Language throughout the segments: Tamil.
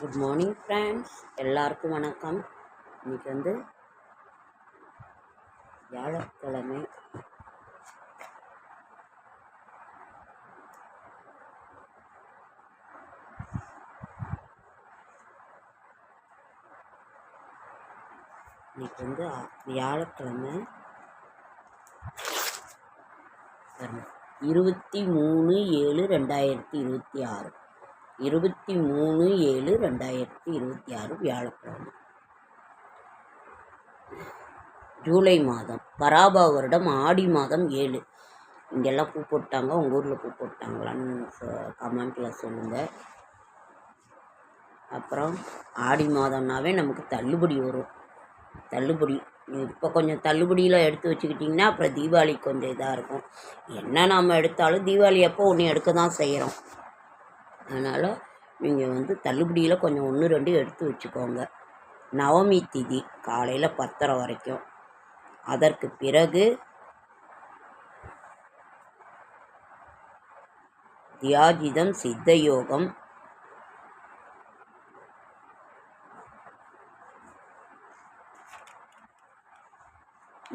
குட் மார்னிங் ஃப்ரெண்ட்ஸ், எல்லாருக்கும் வணக்கம். இன்றைக்கி வந்து வியாழக்கிழமை. இன்றைக்கி வந்து வியாழக்கிழமை 23/7/2026 23/7/2026 வியாழக்கிழமை, ஜூலை மாதம், பராபா வருடம், ஆடி மாதம் 7. இங்கெல்லாம் பூ போட்டாங்க, உங்கள் ஊரில் பூ போட்டாங்களான்னு கமெண்ட்டில் சொல்லுங்கள். அப்புறம் ஆடி மாதம்னாவே நமக்கு தள்ளுபடி வரும். தள்ளுபடி இப்போ கொஞ்சம் தள்ளுபடியில் எடுத்து வச்சுக்கிட்டிங்கன்னா அப்புறம் தீபாவளிக்கு கொஞ்சம் இதாக இருக்கும். என்ன நம்ம எடுத்தாலும் தீபாவளி அப்போ ஒன்று எடுக்க தான் செய்கிறோம். அதனால் நீங்கள் வந்து தள்ளுபடியில் கொஞ்சம் 1-2 எடுத்து வச்சுக்கோங்க. நவமி திதி காலையில் 10:30 வரைக்கும். அதற்கு பிறகு தியாஜிதம் சித்த யோகம்,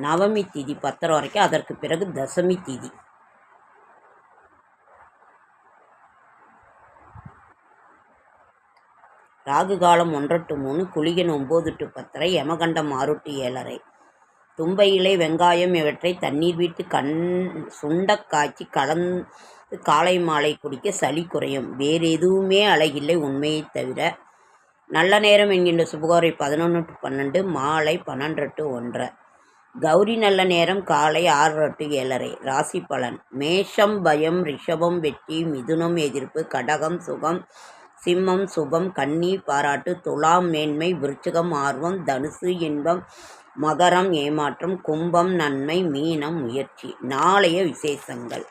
நவமி திதி 10:30 வரைக்கும். அதற்கு பிறகு தசமி திதி. ராகு காலம் 1 to 3, குளிகன் 9 to 10:30, யமகண்டம் 6 to 7:30. தும்பை இலை, வெங்காயம் இவற்றை தண்ணீர் விட்டு சுண்ட காய்ச்சி கலந்து காலை மாலை குடிக்க சளி குறையும். வேறு எதுவுமே அழகில்லை உண்மையை தவிர. நல்ல நேரம் என்கின்ற சுபகாரை 11 to 12, மாலை 12 to 1:30. கௌரி நல்ல நேரம் காலை 6 to 7:30. ராசி பலன்: மேஷம் பயம், ரிஷபம் வெற்றி, மிதுனம் எதிர்ப்பு, கடகம் சுகம், சிம்மம் சுபம், கன்னி பாராட்டு, துலாம் மேன்மை, விருச்சிகம் ஆர்வம், தனுசு இன்பம், மகரம் ஏமாற்றம், கும்பம் நன்மை, மீனம் முயற்சி. நாளைய விசேஷங்கள்: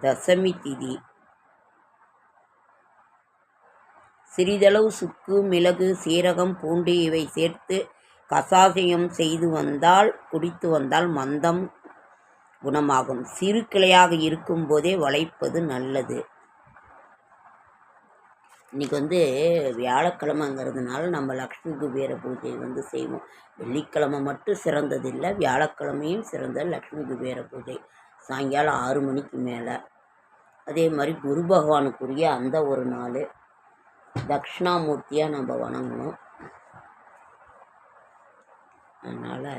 தசமி திதி சிறிதளவு சுக்கு, மிளகு, சீரகம், பூண்டு இவை சேர்த்து கசாயம் குடித்து வந்தால் மந்தம் குணமாகும். சிறு கிளையாக இருக்கும் போதே வளைப்பது நல்லது. இன்றைக்கி வந்து வியாழக்கிழமைங்கிறதுனால நம்ம லக்ஷ்மி குபேர பூஜை வந்து செய்வோம். வெள்ளிக்கிழமை மட்டும் சிறந்ததில்லை, வியாழக்கிழமையும் சிறந்தது லக்ஷ்மி குபேர பூஜை. சாயங்காலம் 6 மணிக்கு மேலே. அதே மாதிரி குரு பகவானுக்குரிய அந்த ஒரு நாள் தட்சிணாமூர்த்தியாக நம்ம வணங்கணும். அதனால்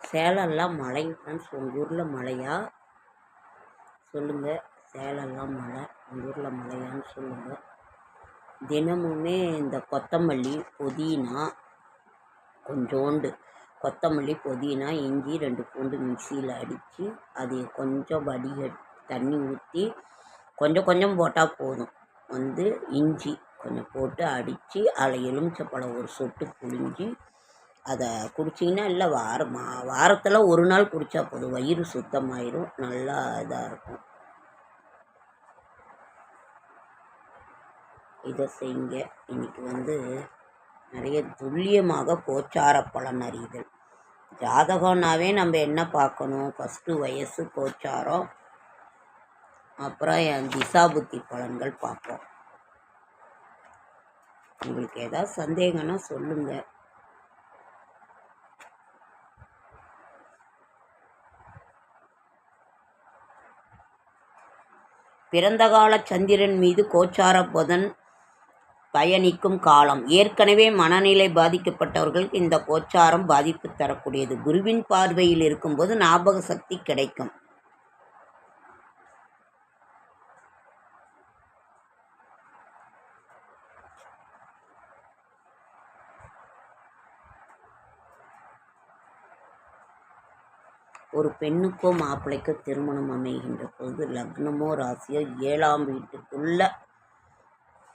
சேலம்லாம் மழை ஃப்ரெண்ட்ஸ். உங்கள் ஊரில் மழையா சொல்லுங்கள். சேலம்லாம் மழை, உங்கள் ஊரில் மழையான்னு சொல்லுங்கள். தினமுமே இந்த கொத்தமல்லி, புதினா, கொஞ்சோண்டு கொத்தமல்லி, புதினா, இஞ்சி, 2 பூண்டு மிக்சியில் அடித்து அது கொஞ்சம் தண்ணி ஊற்றி கொஞ்சம் போட்டால் போதும். வந்து இஞ்சி கொஞ்சம் போட்டு அடித்து அதில் எலுமிச்சப்பழம் ஒரு சொட்டு புழிஞ்சி அதை குடிச்சிங்கன்னா இல்லை வாரத்தில் ஒரு நாள் குடித்தா போதும், வயிறு சுத்தமாயிரும், நல்லா இதாக இருக்கும். இதை செய்யுங்க. இன்றைக்கி வந்து நிறைய துல்லியமாக கோச்சார பலன் அறிதல். ஜாதகம்னாவே நம்ம என்ன பார்க்கணும்? ஃபஸ்ட்டு வயசு, கோச்சாரம், அப்புறம் என் திசாபுத்தி பலன்கள் பார்ப்போம். உங்களுக்கு ஏதாவது சந்தேகம்னா சொல்லுங்கள். பிறந்த கால சந்திரன் மீது கோச்சார புதன் பயணிக்கும் காலம். ஏற்கனவே மனநிலை பாதிக்கப்பட்டவர்களுக்கு இந்த கோச்சாரம் பாதிப்பு தரக்கூடியது. குருவின் பார்வையில் இருக்கும்போது ஞாபக சக்தி கிடைக்கும். ஒரு பெண்ணுக்கோ மாப்பிள்ளைக்கோ திருமணம் அமைகின்ற பொழுது லக்னமோ ராசியோ 7ஆம் வீட்டுக்குள்ள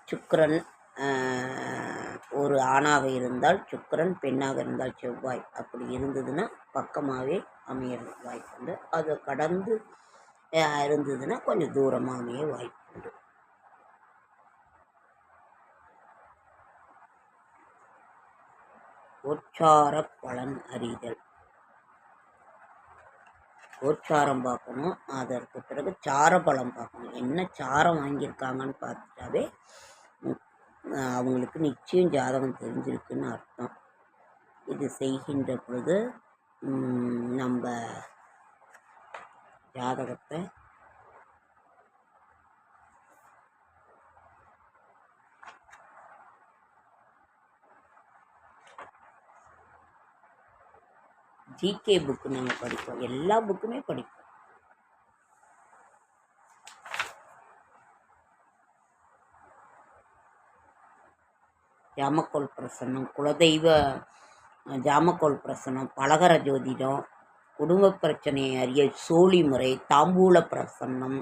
சுக்கிரன் ஒரு ஆணாக இருந்தால் சுக்கிரன், பெண்ணாக இருந்தால் செவ்வாய். அப்படி இருந்ததுன்னா பக்கமாகவே அமையறதுக்கு வாய்ப்பு உண்டு. அதை கடந்து இருந்ததுன்னா கொஞ்சம் தூரமாக அமைய வாய்ப்பு உண்டு. கோச்சார பலன் அறிதல். கோச்சாரம் பார்க்கணும், அதற்கு பிறகு சார பலம் பார்க்கணும். என்ன சாரம் வாங்கியிருக்காங்கன்னு பார்த்துட்டாவே அவங்களுக்கு நிச்சயம் ஜாதகம் தெரிஞ்சிருக்குன்னு அர்த்தம். இது செய்கின்ற பொழுது நம்ம ஜாதகத்தை ஜிகே புக்கு நாங்கள் படிப்போம், எல்லா புக்குமே படிப்போம். ஜாமக்கோல் பிரசன்னம், குலதெய்வ ஜாமக்கோல் பிரசன்னம், பலகர ஜோதிடம், குடும்ப பிரச்சனையை அறிய சோழி முறை, தாம்பூல பிரசன்னம்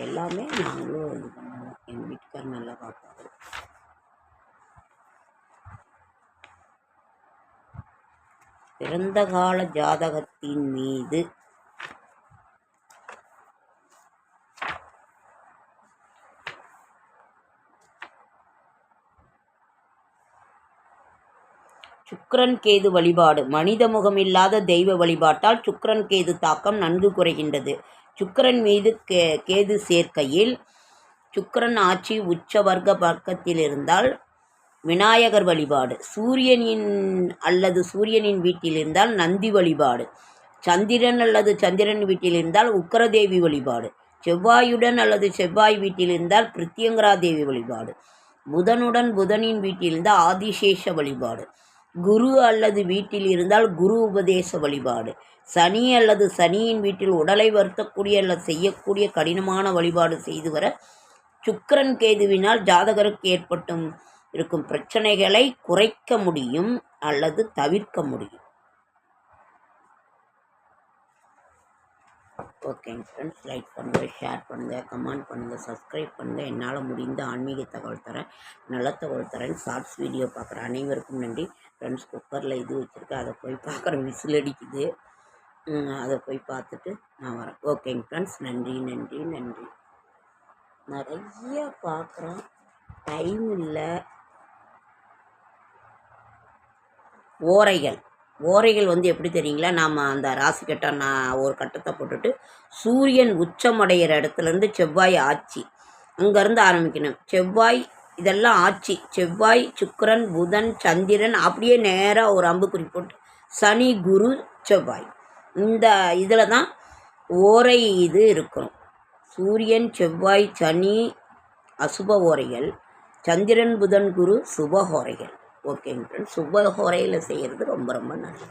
எல்லாமே நாங்களும் இது பண்ணுவோம். எங்கள் வீட்டுக்கார் நல்லா பார்ப்பாரு. பிறந்த கால ஜாதகத்தின் மீது சுக்கிரன் கேது வழிபாடு. மனித முகமில்லாத தெய்வ வழிபாட்டால் சுக்கிரன் கேது தாக்கம் நன்கு குறைகின்றது. சுக்கிரன் மீது கேது சேர்க்கையில் சுக்கிரன் ஆட்சி உச்ச வர்க்க பக்கத்தில் இருந்தால் விநாயகர் வழிபாடு. சூரியனின் வீட்டில் இருந்தால் நந்தி வழிபாடு. சந்திரன் அல்லது சந்திரன் வீட்டில் இருந்தால் உக்கரதேவி வழிபாடு. செவ்வாயுடன் அல்லது செவ்வாய் வீட்டில் இருந்தால் பிரித்யங்கரா தேவி வழிபாடு. புதனின் வீட்டில் இருந்தால் ஆதிசேஷ வழிபாடு. குரு அல்லது வீட்டில் இருந்தால் குரு உபதேச வழிபாடு. சனி அல்லது சனியின் வீட்டில் உடலை வருத்தக்கூடிய அல்லது செய்யக்கூடிய கடினமான வழிபாடு செய்து வர சுக்கிரன் கேதுவினால் ஜாதகருக்கு ஏற்பட்டும் இருக்கும் பிரச்சனைகளை குறைக்க முடியும் அல்லது தவிர்க்க முடியும். ஓகேங்க ஃப்ரெண்ட்ஸ், லைக் பண்ணுங்கள், ஷேர் பண்ணுங்கள், கமெண்ட் பண்ணுங்கள், சப்ஸ்கிரைப் பண்ணுங்கள். என்னால் முடிந்த ஆன்மீக தகவல் தரேன், நல்ல தகவல் தரேன். ஷார்ட்ஸ் வீடியோ பார்க்குற அனைவருக்கும் நன்றி ஃப்ரெண்ட்ஸ். குக்கரில் இது வச்சுருக்கேன், அதை போய் பார்க்குறேன், விசில் அடிக்குது, அதை போய் பார்த்துட்டு நான் வரேன். ஓகேங்க ஃப்ரெண்ட்ஸ், நன்றி நன்றி நன்றி. நிறைய பார்க்குறேன், டைம் இல்லை. ஓரைகள் வந்து எப்படி தெரியுங்களா, நாம் அந்த ராசி கட்டம் நான் ஒரு கட்டத்தை போட்டுட்டு சூரியன் உச்சமடைகிற இடத்துலேருந்து செவ்வாய் ஆட்சி, அங்கேருந்து ஆரம்பிக்கணும். செவ்வாய் இதெல்லாம் ஆட்சி, செவ்வாய், சுக்கிரன், புதன், சந்திரன், அப்படியே நேராக ஒரு அம்புக்குறி போட்டு சனி, குரு, செவ்வாய், இந்த இதில் தான் ஓரை இது இருக்கணும். சூரியன், செவ்வாய், சனி அசுப ஓரைகள், சந்திரன், புதன், குரு சுப ஓரைகள். ஓகேங்க ஃப்ரெண்ட்ஸ், சுப ஹோரையில் செய்கிறது ரொம்ப ரொம்ப நல்லது.